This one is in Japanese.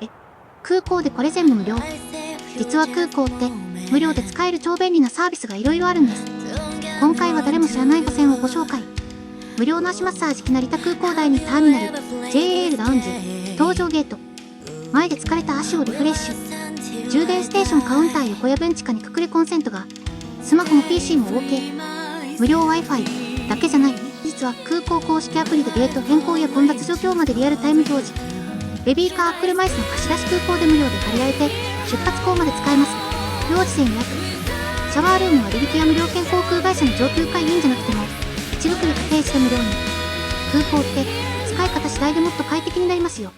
え、空港でこれ全部無料？実は空港って無料で使える超便利なサービスがいろいろあるんです。今回は誰も知らない路線をご紹介。無料の足マッサージ成田空港第2ターミナル JAL ラウンジ搭乗ゲート。前で疲れた足をリフレッシュ。充電ステーションカウンター横やベンチ下に隠れコンセントが。スマホも PC も OK。無料 Wi-Fi だけじゃない。実は空港公式アプリでゲート変更や混雑状況までリアルタイム表示。ベビーカー車椅子の貸し出し空港で無料で借りられて出発港まで使えます。領事船予約。シャワールームはリリケア無料券航空会社の上級会員じゃなくても一部来る家庭時で無料に。空港って使い方次第でもっと快適になりますよ。